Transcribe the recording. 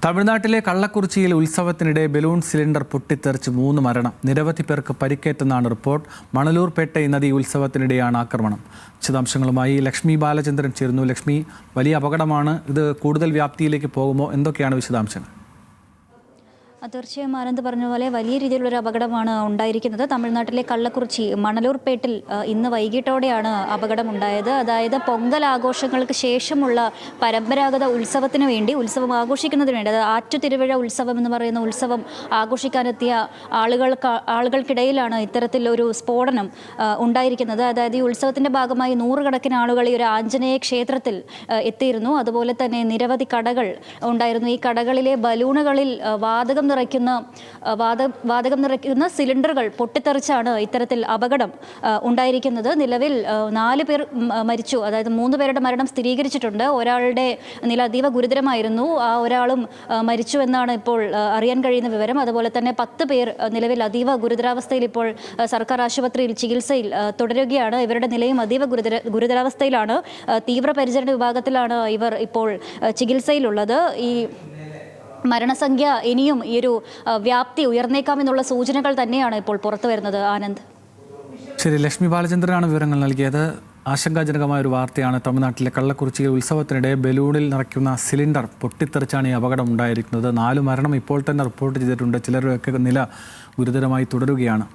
തമിഴ്നാട്ടിലെ കള്ളക്കുറിച്ചിയിൽ ഉത്സവത്തിനിടെ balloon cylinder പൊട്ടിത്തെറിച്ച് 3 മരണം. നിരവധി പേർക്ക് പരിക്കേറ്റെന്നാണ് റിപ്പോർട്ട്. മണലൂർപേട്ട നദി ഉത്സവത്തിനിടെയാണ് ആക്രമണം. വിശദാംശങ്ങളുമായി ലക്ഷ്മി ബാലചന്ദ്രൻ ചേരുന്നു. ലക്ഷ്മി, വലിയ അപകടമാണ്. ഇത് കൂടുതൽ വ്യാപ്തിയിലേക്ക് പോകുമോ? എന്തൊക്കെയാണ് വിശദാംശങ്ങൾ? തീർച്ചയായും ആനന്ദ് പറഞ്ഞ പോലെ വലിയ രീതിയിലുള്ളൊരു അപകടമാണ് ഉണ്ടായിരിക്കുന്നത്. തമിഴ്നാട്ടിലെ കള്ളക്കുറിച്ചി മണലൂർപേട്ടിൽ ഇന്ന് വൈകിട്ടോടെയാണ് അപകടമുണ്ടായത്. അതായത് പൊങ്കൽ ആഘോഷങ്ങൾക്ക് ശേഷമുള്ള പരമ്പരാഗത ഉത്സവത്തിന് വേണ്ടി, ഉത്സവം ആഘോഷിക്കുന്നതിന് വേണ്ടി, അതായത് ആറ്റുതിരുവിഴ ഉത്സവം എന്ന് പറയുന്ന ഉത്സവം ആഘോഷിക്കാനെത്തിയ ആളുകൾക്കിടയിലാണ് ഇത്തരത്തിലൊരു സ്ഫോടനം ഉണ്ടായിരിക്കുന്നത്. അതായത് ഈ ഉത്സവത്തിൻ്റെ ഭാഗമായി നൂറുകണക്കിന് ആളുകൾ ഈ ഒരു ആഞ്ജനേയ ക്ഷേത്രത്തിൽ എത്തിയിരുന്നു. അതുപോലെ തന്നെ നിരവധി കടകൾ ഉണ്ടായിരുന്നു. ഈ കടകളിലെ ബലൂണുകളിൽ വാതകം നിറയ്ക്കുന്ന സിലിണ്ടറുകൾ പൊട്ടിത്തെറിച്ചാണ് ഇത്തരത്തിൽ അപകടം ഉണ്ടായിരിക്കുന്നത്. നിലവിൽ 4 പേർ മരിച്ചു. അതായത് 3 പേരുടെ മരണം സ്ഥിരീകരിച്ചിട്ടുണ്ട്. ഒരാളുടെ നില അതീവ ഗുരുതരമായിരുന്നു. ആ ഒരാളും മരിച്ചു എന്നാണ് ഇപ്പോൾ അറിയാൻ കഴിയുന്ന വിവരം. അതുപോലെ തന്നെ 10 പേർ നിലവിൽ അതീവ ഗുരുതരാവസ്ഥയിൽ ഇപ്പോൾ സർക്കാർ ആശുപത്രിയിൽ ചികിത്സയിൽ തുടരുകയാണ്. ഇവരുടെ നിലയും അതീവ ഗുരുതരാവസ്ഥയിലാണ്. തീവ്രപരിചരണ വിഭാഗത്തിലാണ് ഇവർ ഇപ്പോൾ ചികിത്സയിലുള്ളത്. ഈ മരണസംഖ്യ ഇനിയും ഈ ഒരു വ്യാപ്തി ഉയർന്നേക്കാമെന്നുള്ള സൂചനകൾ തന്നെയാണ് ഇപ്പോൾ പുറത്തു വരുന്നത്. ആനന്ദ്. ശരി, ലക്ഷ്മി ബാലചന്ദ്രനാണ് വിവരങ്ങൾ നൽകിയത്. ആശങ്കാജനകമായ ഒരു വാർത്തയാണ്. തമിഴ്നാട്ടിലെ കള്ളക്കുറിച്ചിയിൽ ഉത്സവത്തിനിടെ ബലൂണിൽ നിറയ്ക്കുന്ന സിലിണ്ടർ പൊട്ടിത്തെറിച്ചാണ് ഈ അപകടം ഉണ്ടായിരിക്കുന്നത്. 4 മരണം ഇപ്പോൾ തന്നെ റിപ്പോർട്ട് ചെയ്തിട്ടുണ്ട്. ചിലരുടെയൊക്കെ നില ഗുരുതരമായി തുടരുകയാണ്.